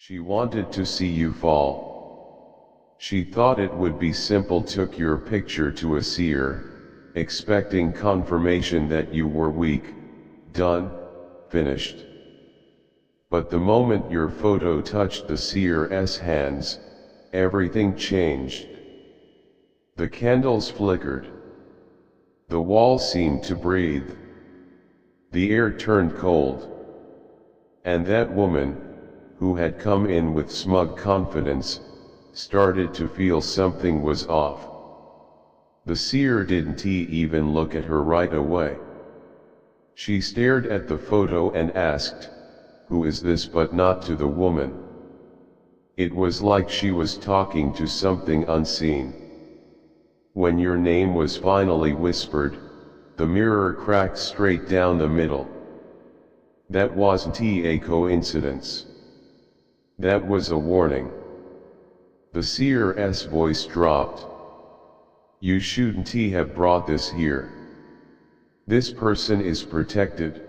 She wanted to see you fall. She thought it would be simple. Took your picture to a seer, expecting confirmation that you were weak, done, finished. But the moment your photo touched the seer's hands, everything changed. The candles flickered. The wall seemed to breathe. The air turned cold. And that woman, who had come in with smug confidence, started to feel something was off. The seer didn't even look at her right away. She stared at the photo and asked, "Who is this?" but not to the woman. It was like she was talking to something unseen. When your name was finally whispered, the mirror cracked straight down the middle. That wasn't a coincidence. That was a warning. The seer's voice dropped. "You shouldn't have brought this here. This person is protected."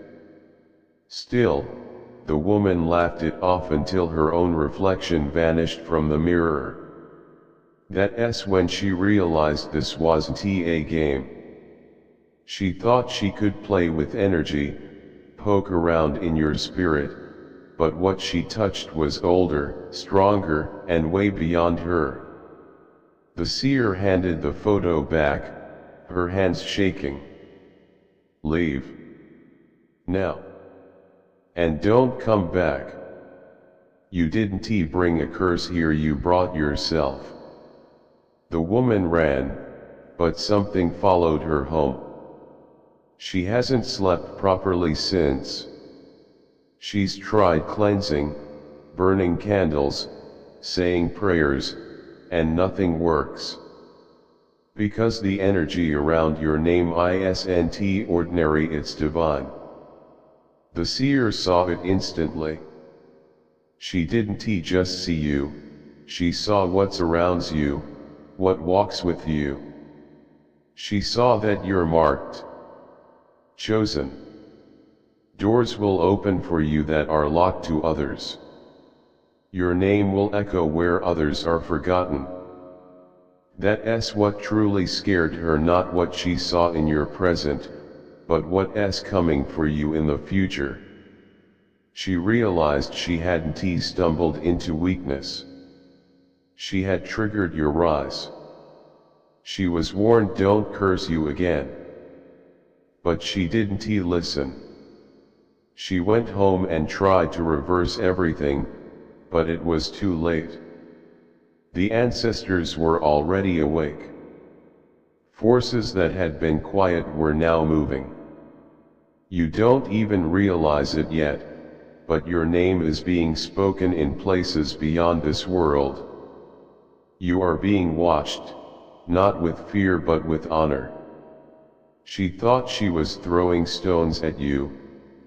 Still, the woman laughed it off until her own reflection vanished from the mirror. That's when she realized this wasn't a game. She thought she could play with energy, poke around in your spirit, but what she touched was older, stronger, and way beyond her. The seer handed the photo back, her hands shaking. "Leave. Now. And don't come back. You didn't bring a curse here, you brought yourself." The woman ran, but something followed her home. She hasn't slept properly since. She's tried cleansing, burning candles, saying prayers, and nothing works. Because the energy around your name isn't ordinary, it's divine. The seer saw it instantly. She didn't just see you, she saw what surrounds you, what walks with you. She saw that you're marked, chosen. Doors will open for you that are locked to others. Your name will echo where others are forgotten. That's what truly scared her, not what she saw in your present, but what's coming for you in the future. She realized she hadn't stumbled into weakness. She had triggered your rise. She was warned, "Don't curse you again." But she didn't listen. She went home and tried to reverse everything, but it was too late. The ancestors were already awake. Forces that had been quiet were now moving. You don't even realize it yet, but your name is being spoken in places beyond this world. You are being watched, not with fear but with honor. She thought she was throwing stones at you,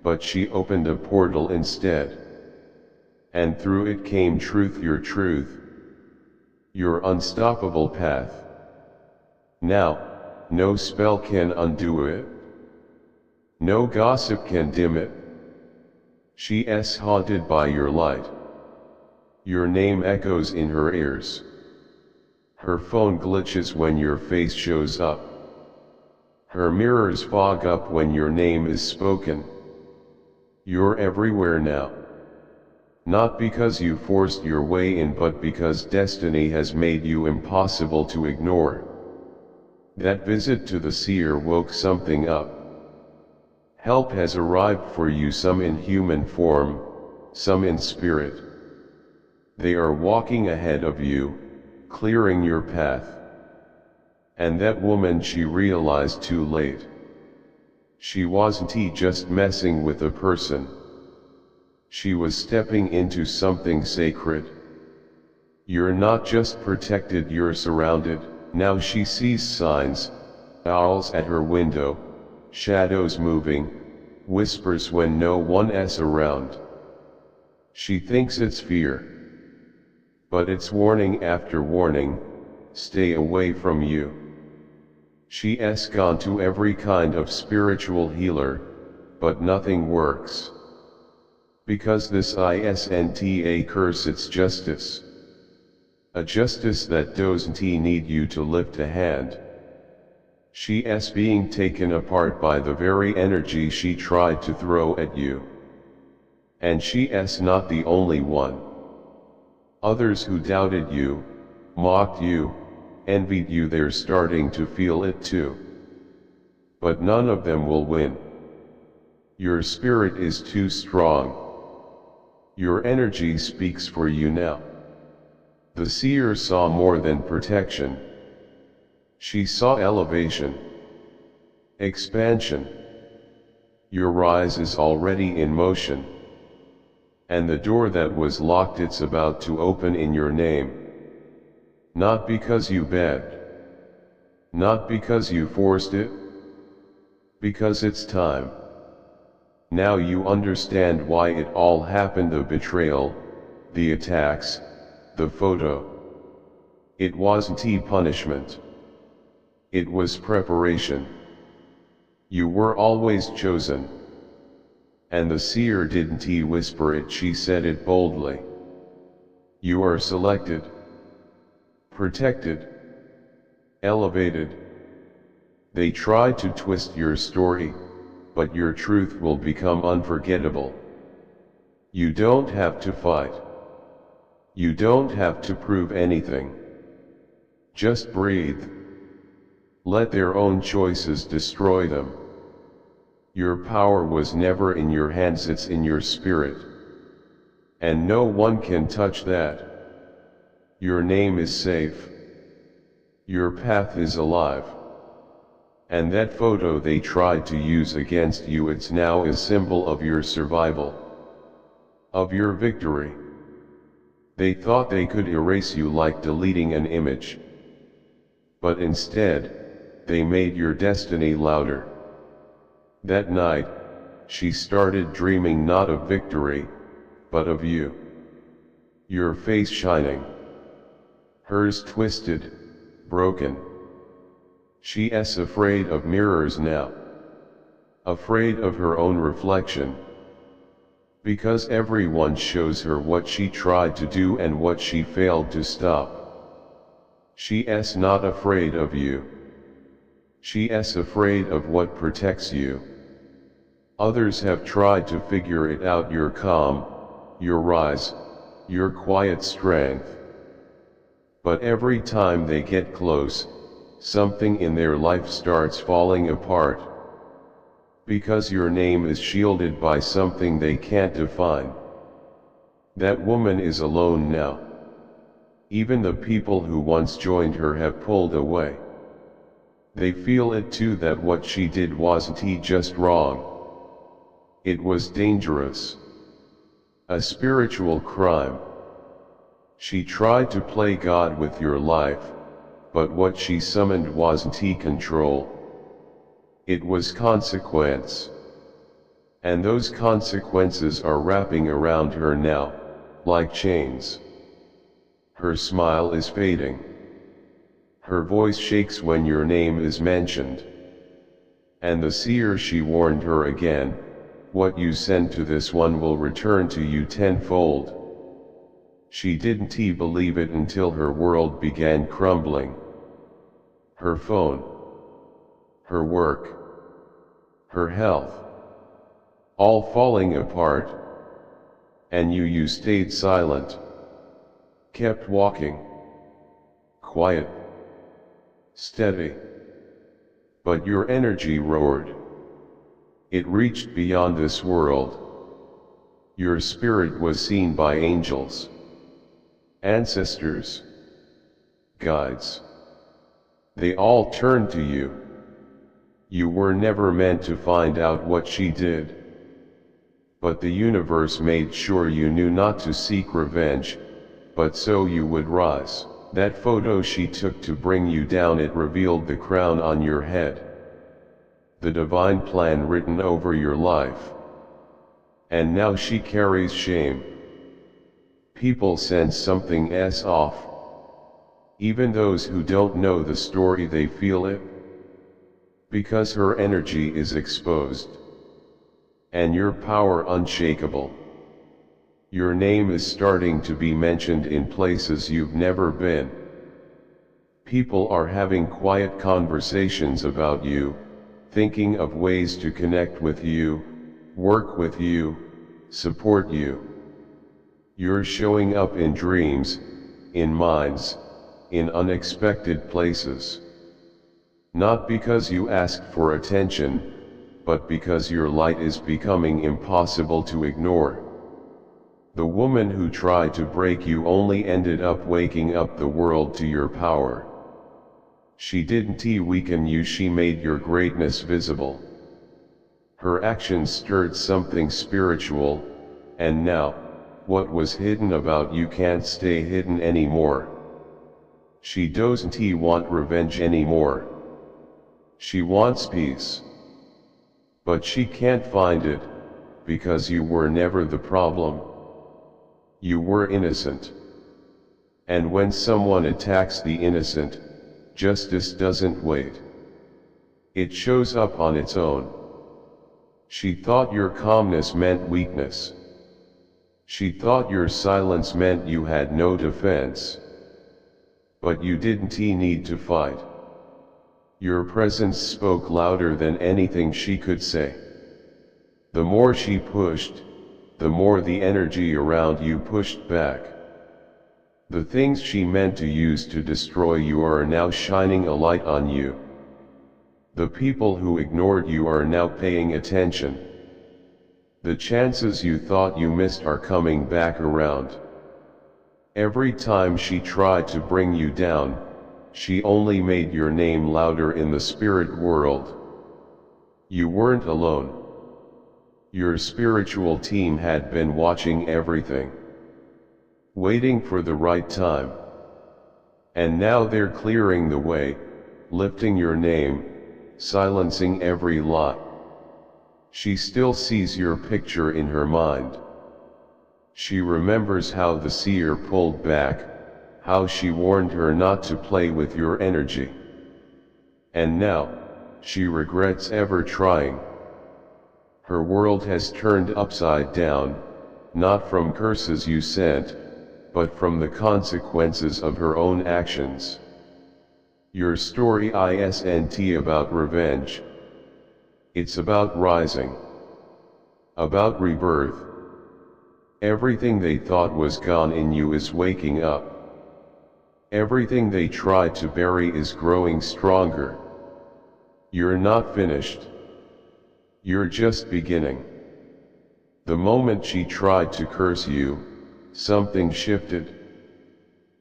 but she opened a portal instead. And through it came truth, your unstoppable path. Now, no spell can undo it. No gossip can dim it. She's haunted by your light. Your name echoes in her ears. Her phone glitches when your face shows up. Her mirrors fog up when your name is spoken. You're everywhere now. Not because you forced your way in, but because destiny has made you impossible to ignore. That visit to the seer woke something up. Help has arrived for you, some in human form, some in spirit. They are walking ahead of you, clearing your path. And that woman, she realized too late. She wasn't just messing with a person. She was stepping into something sacred. You're not just protected, you're surrounded. Now she sees signs, owls at her window, shadows moving, whispers when no one's around. She thinks it's fear. But it's warning after warning, stay away from you. She's gone to every kind of spiritual healer, but nothing works. Because this 𝚕𝚘𝚒𝚗𝚒𝚗𝚗𝚒 it's justice. A justice that doesn't need you to lift a hand. She's being taken apart by the very energy she tried to throw at you. And she's not the only one. Others who doubted you, mocked you, envied you, they're starting to feel it too. But none of them will win. Your spirit is too strong. Your energy speaks for you now. The seer saw more than protection. She saw elevation, expansion. Your rise is already in motion. And the door that was locked, it's about to open in your name. Not because you begged. Not because you forced it. Because it's time. Now you understand why it all happened, the betrayal, the attacks, the photo. It wasn't punishment. It was preparation. You were always chosen. And the seer didn't whisper it, she said it boldly. You are selected, protected, elevated. They tried to twist your story, but your truth will become unforgettable. You don't have to fight. You don't have to prove anything. Just breathe. Let their own choices destroy them. Your power was never in your hands, it's in your spirit. And no one can touch that. Your name is safe. Your path is alive. And that photo they tried to use against you, it's now a symbol of your survival. Of your victory. They thought they could erase you like deleting an image. But instead, they made your destiny louder. That night, she started dreaming not of victory, but of you. Your face shining. Hers twisted, broken. She's afraid of mirrors now. Afraid of her own reflection. Because everyone shows her what she tried to do and what she failed to stop. She's not afraid of you. She's afraid of what protects you. Others have tried to figure it out, your calm, your rise, your quiet strength. But every time they get close, something in their life starts falling apart. Because your name is shielded by something they can't define. That woman is alone now. Even the people who once joined her have pulled away. They feel it too, that what she did wasn't just wrong. It was dangerous. A spiritual crime. She tried to play God with your life, but what she summoned wasn't control. It was consequence. And those consequences are wrapping around her now, like chains. Her smile is fading. Her voice shakes when your name is mentioned. And the seer, she warned her again, what you send to this one will return to you tenfold. She didn't believe it until her world began crumbling. Her phone. Her work. Her health. All falling apart. And you stayed silent. Kept walking. Quiet. Steady. But your energy roared. It reached beyond this world. Your spirit was seen by angels. Ancestors. Guides. They all turned to you. You were never meant to find out what she did. But the universe made sure you knew not to seek revenge, but so you would rise. That photo she took to bring you down, it revealed the crown on your head. The divine plan written over your life. And now she carries shame. People sense something's off. Even those who don't know the story, they feel it. Because her energy is exposed. And your power unshakable. Your name is starting to be mentioned in places you've never been. People are having quiet conversations about you, thinking of ways to connect with you, work with you, support you. You're showing up in dreams, in minds, in unexpected places. Not because you asked for attention, but because your light is becoming impossible to ignore. The woman who tried to break you only ended up waking up the world to your power. She didn't weaken you, she made your greatness visible. Her actions stirred something spiritual, and now, what was hidden about you can't stay hidden anymore. She doesn't want revenge anymore. She wants peace. But she can't find it, because you were never the problem. You were innocent. And when someone attacks the innocent, justice doesn't wait. It shows up on its own. She thought your calmness meant weakness. She thought your silence meant you had no defense. But you didn't need to fight. Your presence spoke louder than anything she could say. The more she pushed, the more the energy around you pushed back. The things she meant to use to destroy you are now shining a light on you. The people who ignored you are now paying attention. The chances you thought you missed are coming back around. Every time she tried to bring you down, she only made your name louder in the spirit world. You weren't alone. Your spiritual team had been watching everything, waiting for the right time. And now they're clearing the way, lifting your name, silencing every lie. She still sees your picture in her mind. She remembers how the seer pulled back, how she warned her not to play with your energy. And now, she regrets ever trying. Her world has turned upside down, not from curses you sent, but from the consequences of her own actions. Your story isn't about revenge. It's about rising. About rebirth. Everything they thought was gone in you is waking up. Everything they tried to bury is growing stronger. You're not finished. You're just beginning. The moment she tried to curse you, something shifted.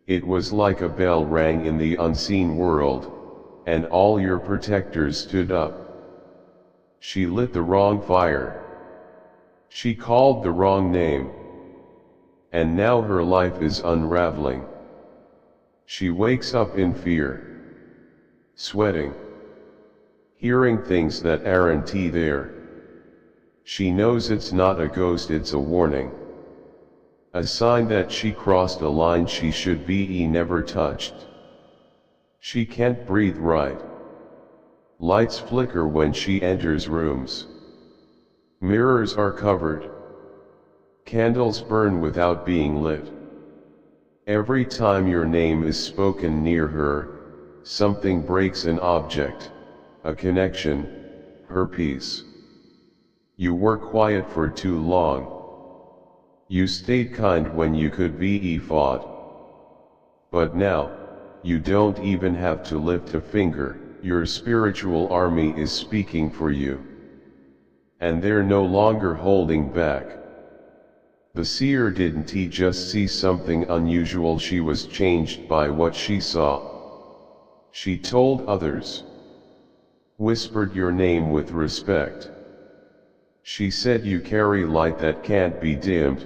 It was like a bell rang in the unseen world, and all your protectors stood up. She lit the wrong fire. She called the wrong name. And now her life is unraveling. She wakes up in fear, sweating, hearing things that aren't there. She knows it's not a ghost, it's a warning. A sign that she crossed a line she should be never touched. She can't breathe right. Lights flicker when she enters rooms. Mirrors are covered. Candles burn without being lit. Every time your name is spoken near her, something breaks: an object, a connection, her peace. You were quiet for too long. You stayed kind when you could be fought. But now, you don't even have to lift a finger. Your spiritual army is speaking for you. And they're no longer holding back. The seer didn't just see something unusual, she was changed by what she saw. She told others. Whispered your name with respect. She said you carry light that can't be dimmed,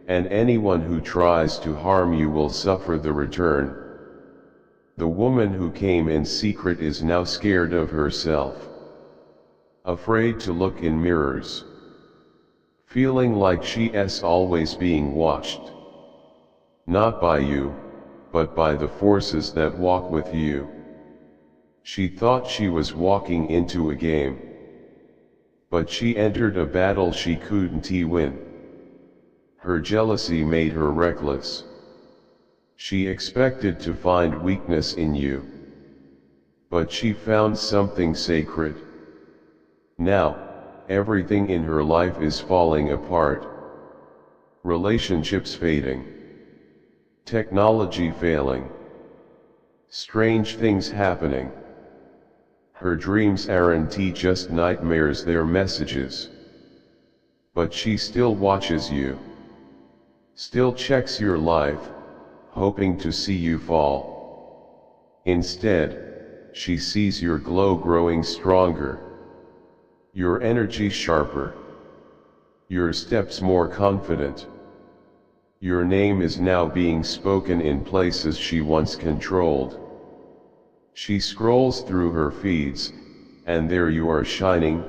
and anyone who tries to harm you will suffer the return. The woman who came in secret is now scared of herself. Afraid to look in mirrors. Feeling like she's always being watched. Not by you, but by the forces that walk with you. She thought she was walking into a game. But she entered a battle she couldn't win. Her jealousy made her reckless. She expected to find weakness in you. But she found something sacred. Now, everything in her life is falling apart. Relationships fading. Technology failing. Strange things happening. Her dreams aren't just nightmares, they're messages. But she still watches you. Still checks your life, hoping to see you fall. Instead, she sees your glow growing stronger. Your energy sharper. Your steps more confident. Your name is now being spoken in places she once controlled. She scrolls through her feeds, and there you are shining,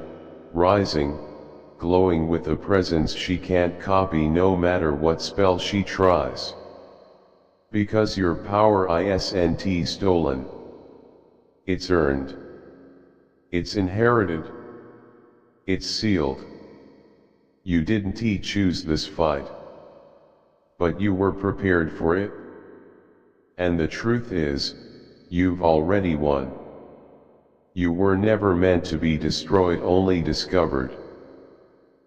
rising, glowing with a presence she can't copy no matter what spell she tries. Because your power isn't stolen. It's earned. It's inherited. It's sealed. You didn't choose this fight. But you were prepared for it. And the truth is, you've already won. You were never meant to be destroyed, only discovered.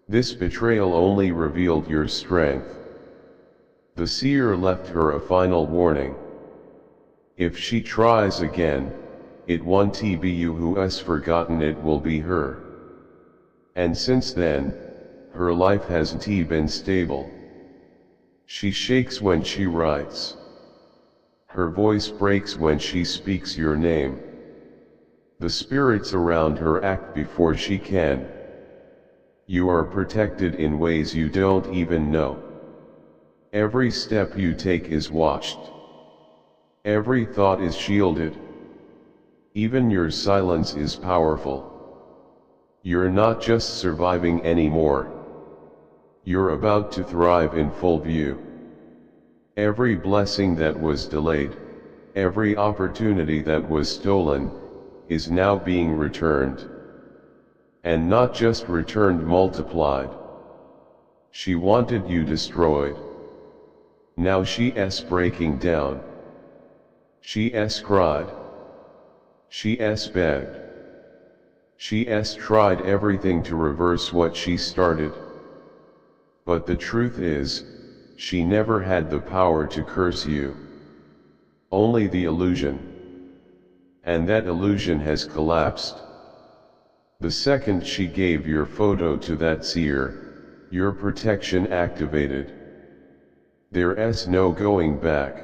This betrayal only revealed your strength. The seer left her a final warning. If she tries again, it won't be you who has forgotten, it will be her. And since then, her life hasn't been stable. She shakes when she writes. Her voice breaks when she speaks your name. The spirits around her act before she can. You are protected in ways you don't even know. Every step you take is watched. Every thought is shielded. Even your silence is powerful. You're not just surviving anymore. You're about to thrive in full view. Every blessing that was delayed, every opportunity that was stolen, is now being returned. And not just returned, multiplied. She wanted you destroyed. Now she's breaking down. She's cried. She's begged. She's tried everything to reverse what she started. But the truth is, she never had the power to curse you. Only the illusion. And that illusion has collapsed. The second she gave your photo to that seer, your protection activated. There's no going back.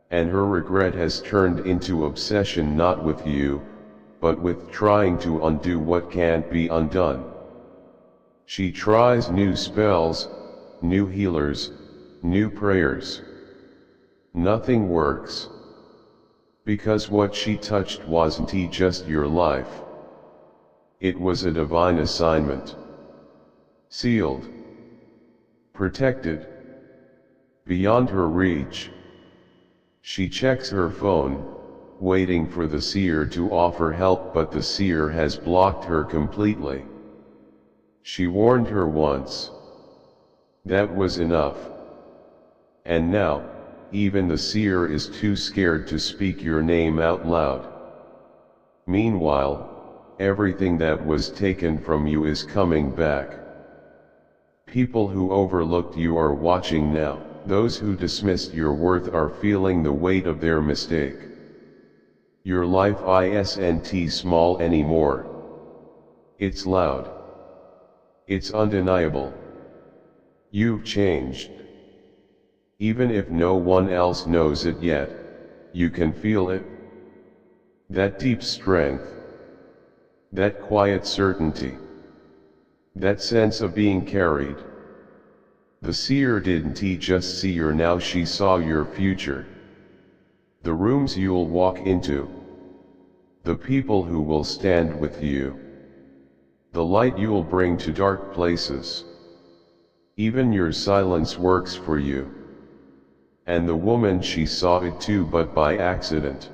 And her regret has turned into obsession, not with you, but with trying to undo what can't be undone. She tries new spells, new healers, new prayers. Nothing works. Because what she touched wasn't just your life. It was a divine assignment. Sealed. Protected. Beyond her reach. She checks her phone, waiting for the seer to offer help, but the seer has blocked her completely. She warned her once. That was enough. And now, even the seer is too scared to speak your name out loud. Meanwhile, everything that was taken from you is coming back. People who overlooked you are watching now. Those who dismissed your worth are feeling the weight of their mistake. Your life isn't small anymore. It's loud. It's undeniable. You've changed. Even if no one else knows it yet, you can feel it. That deep strength. That quiet certainty. That sense of being carried. The seer didn't just see your now, she saw your future. The rooms you'll walk into. The people who will stand with you. The light you'll bring to dark places. Even your silence works for you. And the woman, she saw it too, but by accident.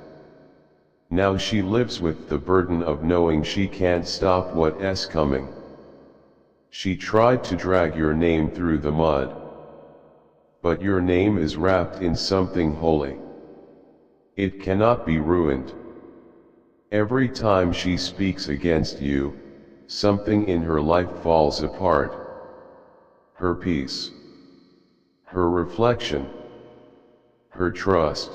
Now she lives with the burden of knowing she can't stop what's coming. She tried to drag your name through the mud, but your name is wrapped in something holy. It cannot be ruined. Every time she speaks against you, something in her life falls apart. Her peace, her reflection, her trust.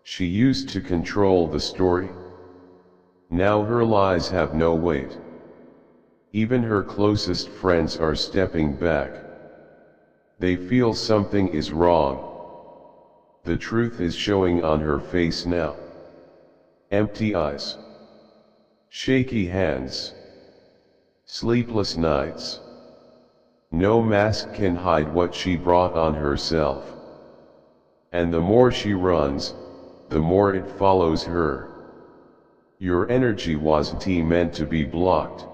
She used to control the story. Now her lies have no weight. Even her closest friends are stepping back. They feel something is wrong. The truth is showing on her face now. Empty eyes, shaky hands, sleepless nights. No mask can hide what she brought on herself. And the more she runs, the more it follows her. Your energy wasn't meant to be blocked.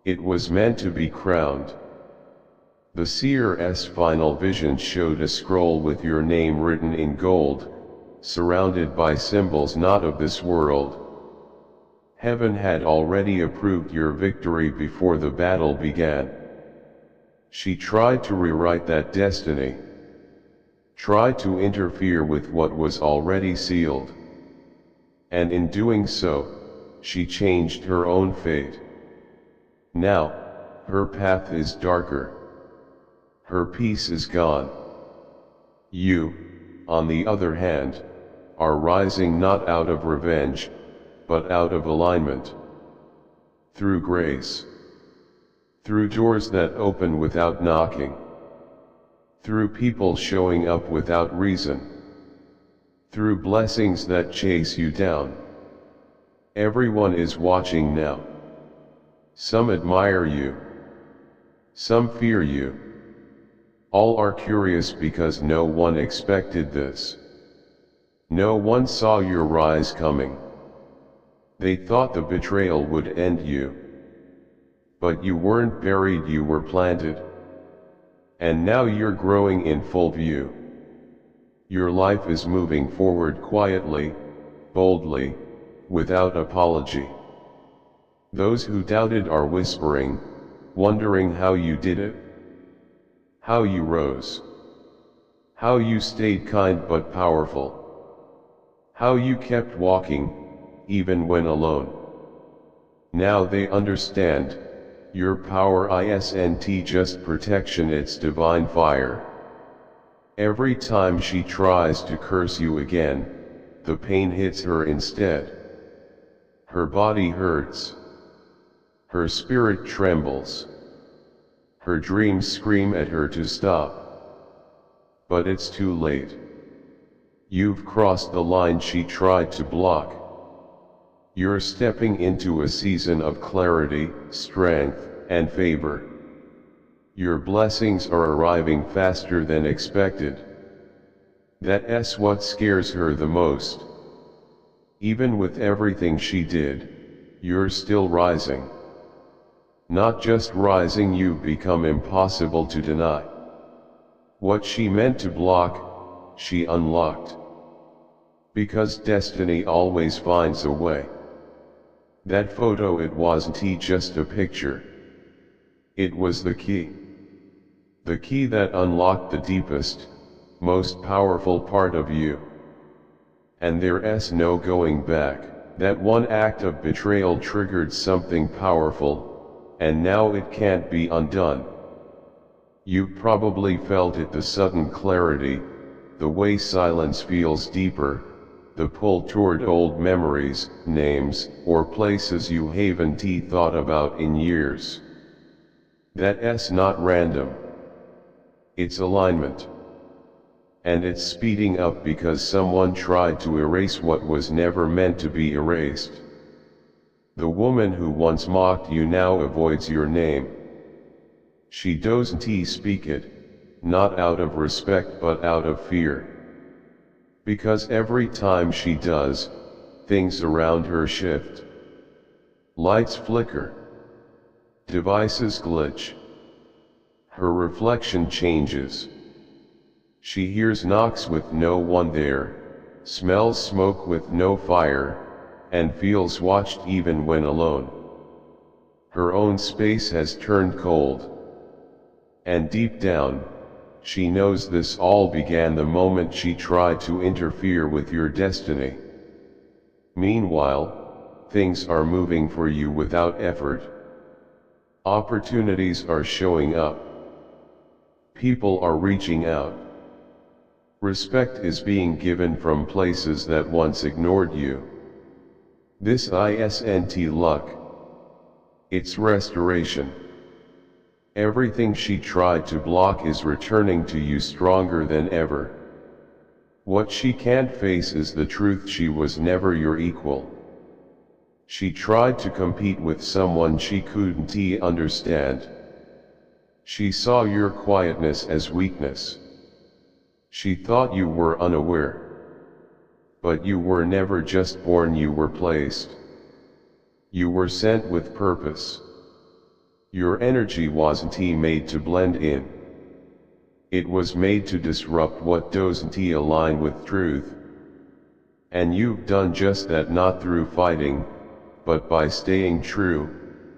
It was meant to be crowned. The seer's final vision showed a scroll with your name written in gold, surrounded by symbols not of this world. Heaven had already approved your victory before the battle began. She tried to rewrite that destiny, tried to interfere with what was already sealed. And in doing so, she changed her own fate. Now, her path is darker. Her peace is gone. You, on the other hand, are rising not out of revenge, but out of alignment. Through grace. Through doors that open without knocking. Through people showing up without reason. Through blessings that chase you down. Everyone is watching now. Some admire you. Some fear you. All are curious because no one expected this. No one saw your rise coming. They thought the betrayal would end you. But you weren't buried, you were planted. And now you're growing in full view. Your life is moving forward quietly, boldly, without apology. Those who doubted are whispering, wondering how you did it. How you rose. How you stayed kind but powerful. How you kept walking, even when alone. Now they understand, your power isn't just protection, it's divine fire. Every time she tries to curse you again, the pain hits her instead. Her body hurts. Her spirit trembles. Her dreams scream at her to stop. But it's too late. You've crossed the line she tried to block. You're stepping into a season of clarity, strength, and favor. Your blessings are arriving faster than expected. That's what scares her the most. Even with everything she did, you're still rising. Not just rising, you've become impossible to deny. What she meant to block, she unlocked. Because destiny always finds a way. That photo, it wasn't just a picture. It was the key. The key that unlocked the deepest, most powerful part of you. And there's no going back. That one act of betrayal triggered something powerful, and now it can't be undone. You've probably felt it, the sudden clarity, the way silence feels deeper, the pull toward old memories, names, or places you haven't thought about in years. That's not random. It's alignment. And it's speeding up because someone tried to erase what was never meant to be erased. The woman who once mocked you now avoids your name. She doesn't speak it, not out of respect but out of fear. Because every time she does, things around her shift. Lights flicker. Devices glitch. Her reflection changes. She hears knocks with no one there, smells smoke with no fire, and feels watched even when alone. Her own space has turned cold. And deep down, she knows this all began the moment she tried to interfere with your destiny. Meanwhile, things are moving for you without effort. Opportunities are showing up. People are reaching out. Respect is being given from places that once ignored you. This isn't luck. It's restoration. Everything she tried to block is returning to you stronger than ever. What she can't face is the truth: she was never your equal. She tried to compete with someone she couldn't understand. She saw your quietness as weakness. She thought you were unaware. But you were never just born, you were placed. You were sent with purpose. Your energy wasn't made to blend in. It was made to disrupt what doesn't align with truth. And you've done just that, not through fighting, but by staying true,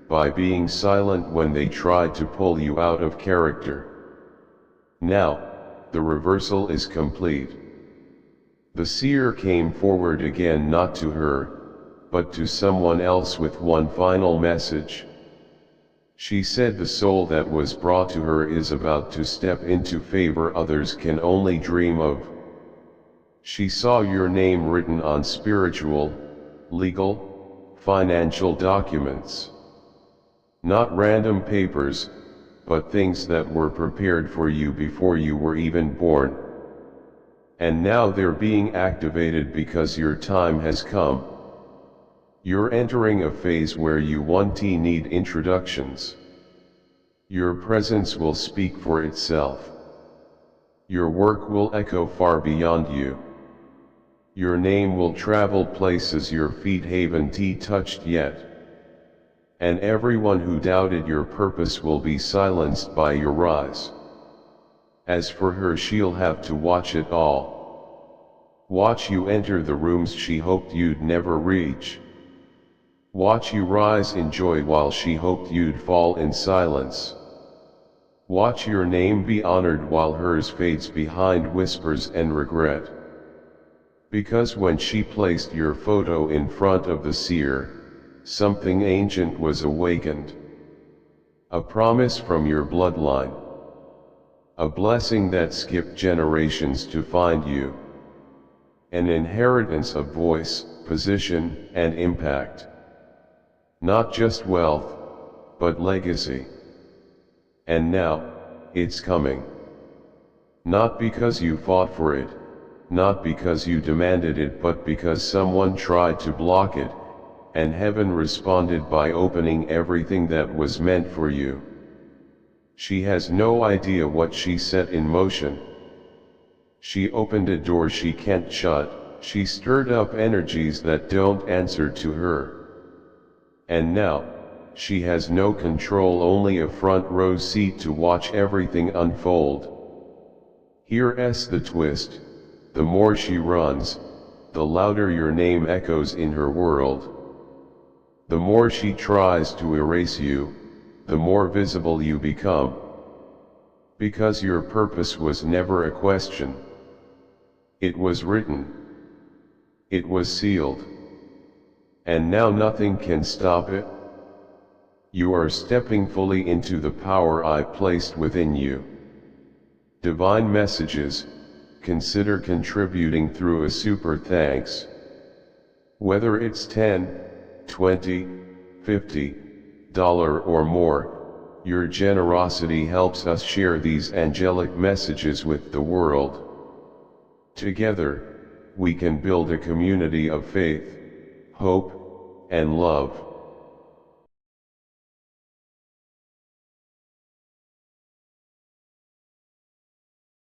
by being silent when they tried to pull you out of character. Now, the reversal is complete. The seer came forward again, not to her, but to someone else, with one final message. She said the soul that was brought to her is about to step into favor others can only dream of. She saw your name written on spiritual, legal, financial documents. Not random papers, but things that were prepared for you before you were even born. And now they're being activated because your time has come. You're entering a phase where you won't need introductions. Your presence will speak for itself. Your work will echo far beyond you. Your name will travel places your feet haven't touched yet. And everyone who doubted your purpose will be silenced by your rise. As for her, she'll have to watch it all. Watch you enter the rooms she hoped you'd never reach. Watch you rise in joy while she hoped you'd fall in silence. Watch your name be honored while hers fades behind whispers and regret. Because when she placed your photo in front of the seer, something ancient was awakened. A promise from your bloodline. A blessing that skipped generations to find you. An inheritance of voice, position, and impact. Not just wealth, but legacy. And now, it's coming. Not because you fought for it, not because you demanded it, but because someone tried to block it, and heaven responded by opening everything that was meant for you. She has no idea what she set in motion. She opened a door she can't shut, she stirred up energies that don't answer to her. And now, she has no control, only a front row seat to watch everything unfold. Here's the twist: the more she runs, the louder your name echoes in her world. The more she tries to erase you, the more visible you become. Because your purpose was never a question. It was written. It was sealed. And now nothing can stop it. You are stepping fully into the power I placed within you. Divine messages: consider contributing through a super thanks. Whether it's $10, $20, $50 or more, your generosity helps us share these angelic messages with the world. Together, we can build a community of faith, hope, and love.